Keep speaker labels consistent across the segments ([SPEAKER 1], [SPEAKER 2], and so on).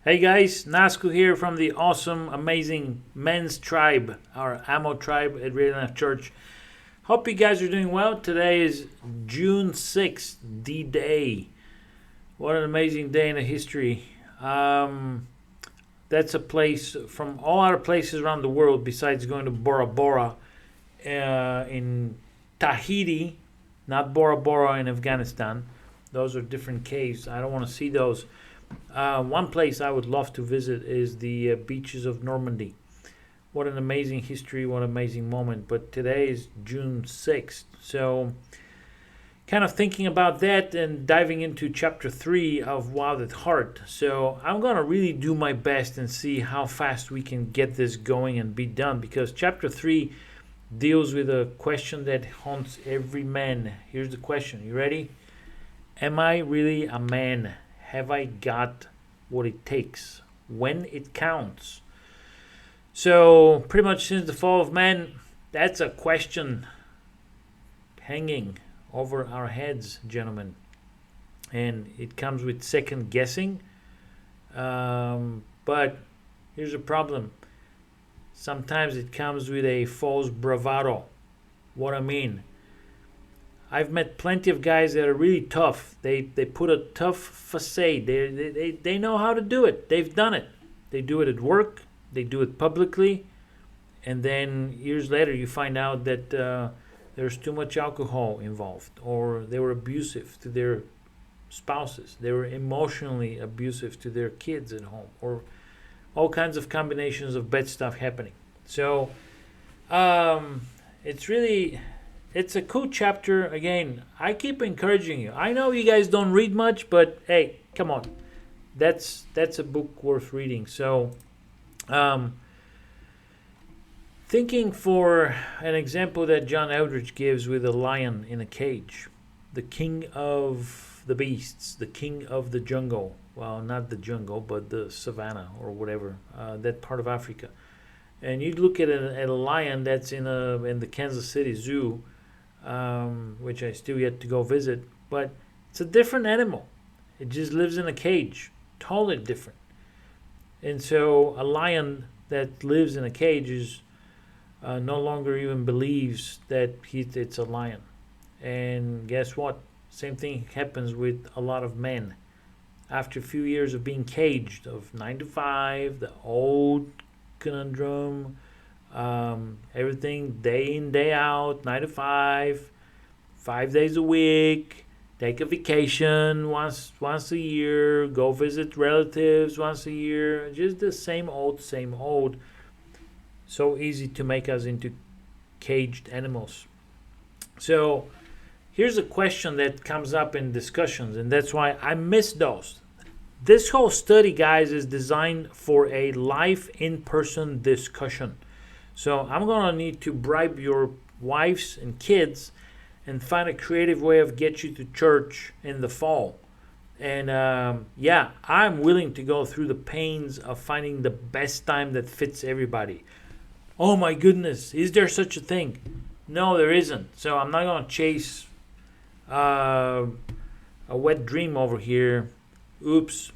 [SPEAKER 1] Hey guys, Nasku here from the awesome, amazing men's tribe, our Ammo tribe at Real Life Church. Hope you guys are doing well. Today is June 6th, D-Day. What an amazing day in the history. That's a place from all other places around the world besides going to Bora Bora in Tahiti, not Bora Bora in Afghanistan. Those are different caves. I don't want to see those. One place I would love to visit is the beaches of Normandy. What an amazing history, what an amazing moment. But today is June 6th. So, kind of thinking about that and diving into chapter 3 of Wild at Heart. So, I'm going to really do my best and see how fast we can get this going and be done, because chapter 3 deals with a question that haunts every man. Here's the question. You ready? Am I really a man? Have I got what it takes when it counts? So, pretty much since the fall of man, that's a question hanging over our heads, gentlemen. And it comes with second guessing. But here's a problem. Sometimes it comes with a false bravado. What I mean, I've met plenty of guys that are really tough. They put a tough facade. They know how to do it. They've done it. They do it at work. They do it publicly. And then years later you find out that there's too much alcohol involved, or they were abusive to their spouses. They were emotionally abusive to their kids at home, or all kinds of combinations of bad stuff happening. So it's a cool chapter. Again, I keep encouraging you. I know you guys don't read much, but hey, come on. That's a book worth reading. So, thinking for an example that John Eldredge gives with a lion in a cage, the king of the beasts, the king of the jungle. Well, not the jungle, but the savannah or whatever, that part of Africa. And you look at a lion that's in the Kansas City Zoo, which I still yet to go visit, but it's a different animal. It just lives in a cage, totally different. And so a lion that lives in a cage is no longer even believes that it's a lion. And guess what? Same thing happens with a lot of men. After a few years of being caged, of 9 to 5, the old conundrum, everything day in, day out, 9 to 5, 5 days a week, take a vacation once a year, go visit relatives once a year, just the same old. So easy to make us into caged animals. So here's a question that comes up in discussions, and that's why I miss those. This whole study, guys, is designed for a live in-person discussion. So I'm going to need to bribe your wives and kids and find a creative way of get you to church in the fall. And I'm willing to go through the pains of finding the best time that fits everybody. Oh my goodness, is there such a thing? No, there isn't. So I'm not going to chase a wet dream over here. Oops,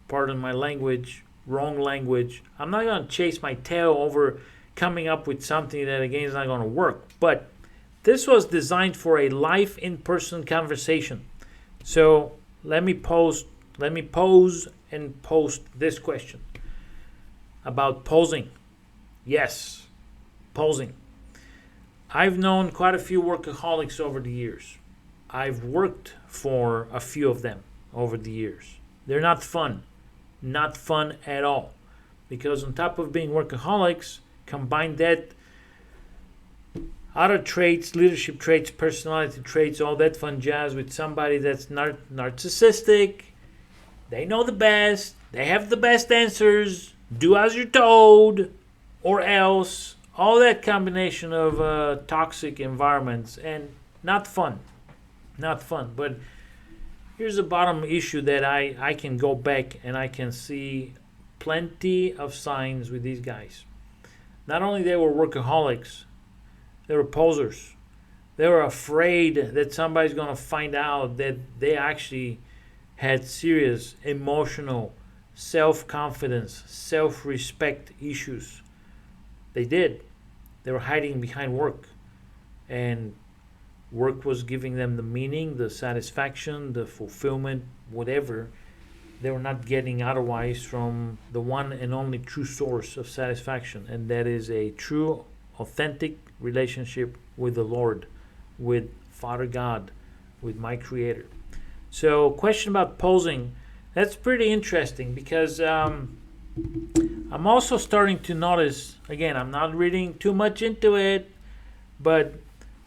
[SPEAKER 1] pardon my language, wrong language. I'm not going to chase my tail over coming up with something that again is not going to work. But this was designed for a live in-person conversation. So let me pose and post this question about posing. Yes, posing. I've known quite a few workaholics over the years. I've worked for a few of them over the years. They're not fun at all. Because on top of being workaholics, combine that other traits, leadership traits, personality traits, all that fun jazz with somebody that's narcissistic. They know the best. They have the best answers. Do as you're told, or else. All that combination of toxic environments, and not fun. But here's the bottom issue that I can go back and I can see plenty of signs with these guys. Not only they were workaholics, they were posers. They were afraid that somebody's going to find out that they actually had serious emotional self-confidence, self-respect issues. They did. They were hiding behind work, and work was giving them the meaning, the satisfaction, the fulfillment, whatever they were not getting otherwise from the one and only true source of satisfaction, and that is a true, authentic relationship with the Lord, with Father God, with my Creator. So, question about posing. That's pretty interesting because I'm also starting to notice, again, I'm not reading too much into it, but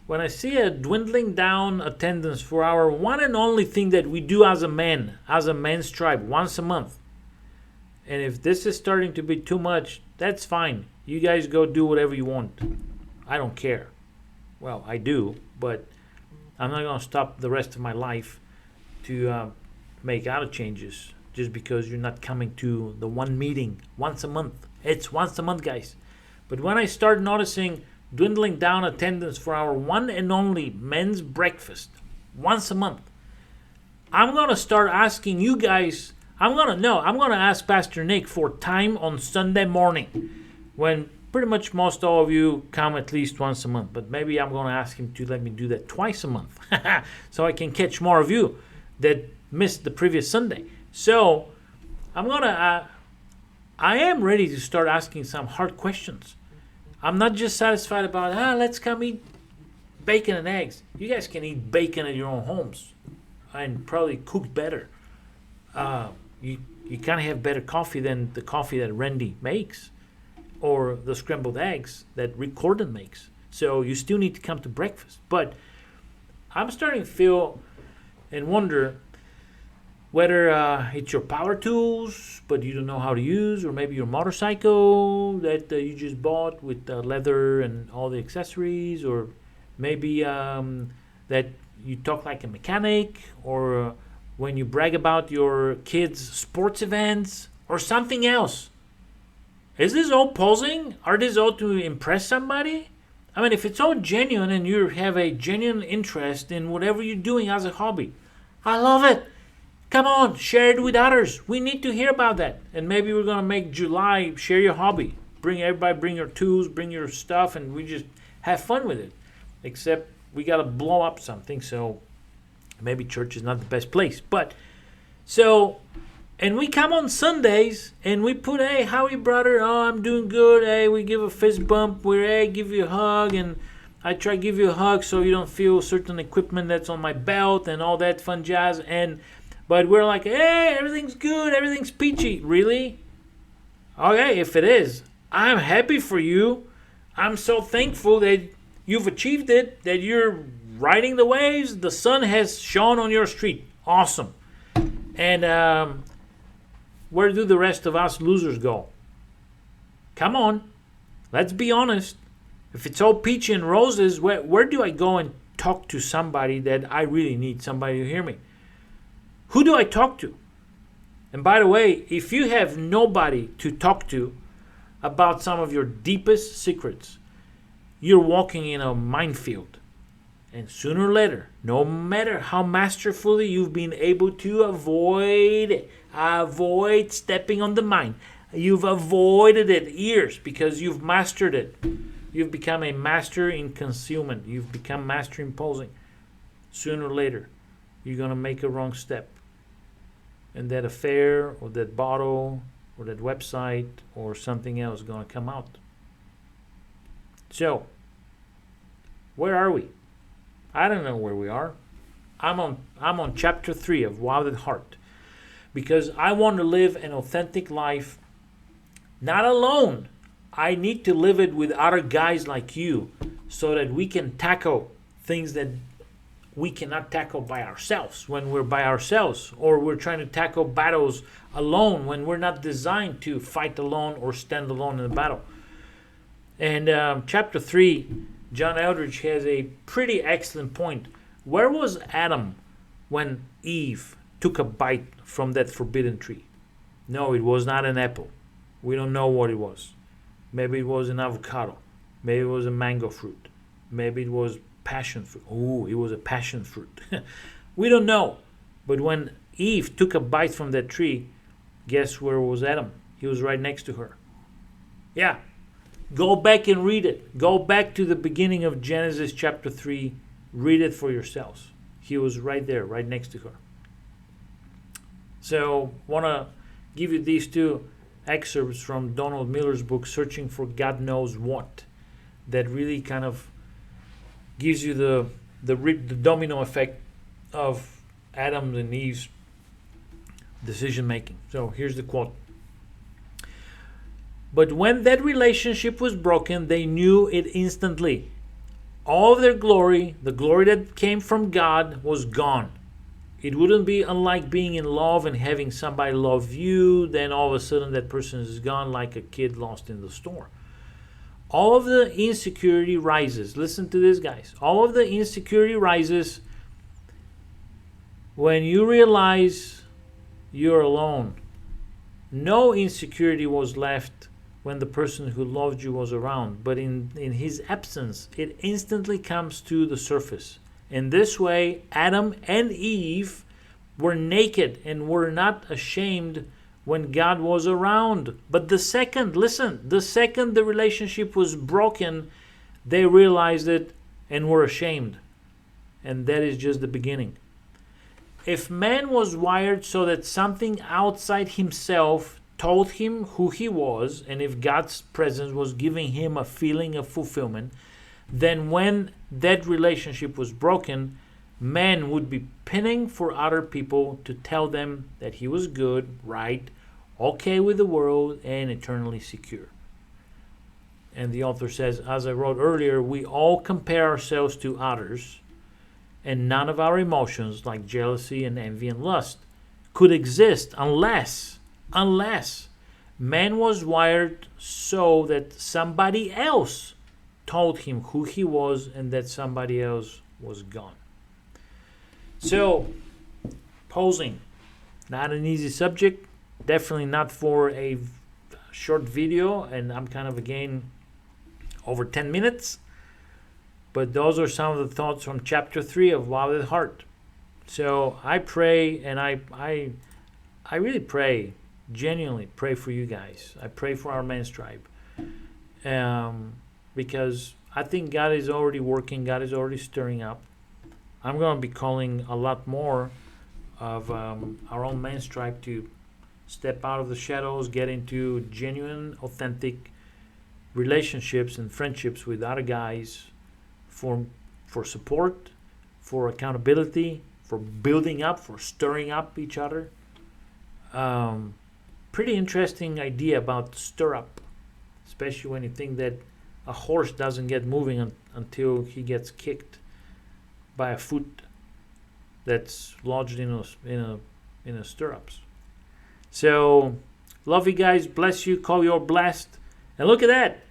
[SPEAKER 1] when I see a dwindling down attendance for our one and only thing that we do as a men's tribe, once a month, and if this is starting to be too much, that's fine. You guys go do whatever you want. I don't care. Well, I do, but I'm not going to stop the rest of my life to make other changes just because you're not coming to the one meeting once a month. It's once a month, guys. But when I start noticing dwindling down attendance for our one and only men's breakfast once a month, I'm going to start asking you guys. I'm going to ask Pastor Nick for time on Sunday morning when pretty much most all of you come at least once a month. But maybe I'm going to ask him to let me do that twice a month so I can catch more of you that missed the previous Sunday. So I am ready to start asking some hard questions. I'm not just satisfied about, let's come eat bacon and eggs. You guys can eat bacon at your own homes and probably cook better. You can't have better coffee than the coffee that Randy makes or the scrambled eggs that Rick Corden makes. So you still need to come to breakfast. But I'm starting to feel and wonder whether it's your power tools, but you don't know how to use, or maybe your motorcycle that you just bought with leather and all the accessories, or maybe that you talk like a mechanic, or when you brag about your kids' sports events, or something else. Is this all posing? Are these all to impress somebody? I mean, if it's all genuine and you have a genuine interest in whatever you're doing as a hobby, I love it. Come on, share it with others. We need to hear about that. And maybe we're going to make July Share Your Hobby. Bring your tools, bring your stuff, and we just have fun with it. Except we got to blow up something, so maybe church is not the best place. And we come on Sundays and we put, hey, how are you, brother? Oh, I'm doing good. Hey, we give a fist bump. Hey, give you a hug. And I try to give you a hug so you don't feel certain equipment that's on my belt and all that fun jazz. But we're like, hey, everything's good, everything's peachy. Really? Okay, if it is, I'm happy for you. I'm so thankful that you've achieved it, that you're riding the waves. The sun has shone on your street. Awesome. And where do the rest of us losers go? Come on, let's be honest. If it's all peachy and roses, where do I go and talk to somebody that I really need somebody to hear me? Who do I talk to? And by the way, if you have nobody to talk to about some of your deepest secrets, you're walking in a minefield. And sooner or later, no matter how masterfully you've been able to avoid stepping on the mine, you've avoided it years because you've mastered it. You've become a master in concealment. You've become master in posing. Sooner or later, you're going to make a wrong step. And that affair or that bottle or that website or something else is going to come out. So, where are we? I don't know where we are. I'm on chapter 3 of Wild at Heart because I want to live an authentic life, not alone. I need to live it with other guys like you so that we can tackle things that we cannot tackle by ourselves when we're by ourselves, or we're trying to tackle battles alone when we're not designed to fight alone or stand alone in a battle. And chapter 3, John Eldredge has a pretty excellent point. Where was Adam when Eve took a bite from that forbidden tree? No, it was not an apple. We don't know what it was. Maybe it was an avocado. Maybe it was a mango fruit. Maybe it was passion fruit. Oh, it was a passion fruit. We don't know. But when Eve took a bite from that tree, Guess where was Adam? He was right next to her. Yeah. Go back and read it. Go back to the beginning of Genesis chapter 3. Read it for yourselves. He was right there, right next to her. So, want to give you these two excerpts from Donald Miller's book, Searching for God Knows What, that really kind of gives you the domino effect of Adam and Eve's decision making. So here's the quote. But when that relationship was broken, they knew it instantly. All of their glory, the glory that came from God, was gone. It wouldn't be unlike being in love and having somebody love you, then all of a sudden that person is gone, like a kid lost in the storm. All of the insecurity rises. Listen to this, guys. All of the insecurity rises when you realize you're alone. No insecurity was left when the person who loved you was around, but in his absence, it instantly comes to the surface. In this way, Adam and Eve were naked and were not ashamed when God was around. But the second the relationship was broken, they realized it and were ashamed. And that is just the beginning. If man was wired so that something outside himself told him who he was, and if God's presence was giving him a feeling of fulfillment, then when that relationship was broken, man would be pinning for other people to tell them that he was good, right, okay with the world, and eternally secure. And the author says, as I wrote earlier, we all compare ourselves to others, and none of our emotions, like jealousy and envy and lust, could exist unless man was wired so that somebody else told him who he was and that somebody else was gone. So, posing, not an easy subject, definitely not for a short video, and I'm kind of again over 10 minutes. But those are some of the thoughts from chapter 3 of Wow the Heart. So I pray, and I really pray, genuinely pray for you guys. I pray for our men's tribe. Because I think God is already working, God is already stirring up. I'm going to be calling a lot more of our own men's tribe to step out of the shadows, get into genuine, authentic relationships and friendships with other guys, for support, for accountability, for building up, for stirring up each other. Pretty interesting idea about stir up, especially when you think that a horse doesn't get moving until he gets kicked by a foot that's lodged in a stirrups. So, love you guys, bless you, call you all blessed. And look at that.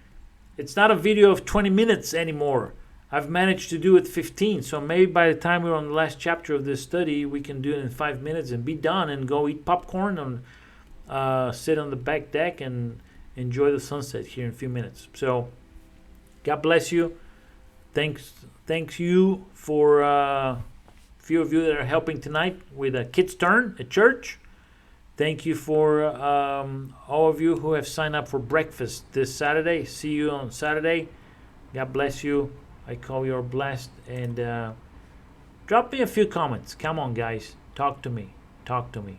[SPEAKER 1] It's not a video of 20 minutes anymore. I've managed to do it 15, so maybe by the time we're on the last chapter of this study, we can do it in 5 minutes and be done and go eat popcorn and sit on the back deck and enjoy the sunset here in a few minutes. So, God bless you. Thanks you for a few of you that are helping tonight with a Kids Turn at church. Thank you for all of you who have signed up for breakfast this Saturday. See you on Saturday. God bless you. I call you all blessed. And drop me a few comments. Come on, guys. Talk to me. Talk to me.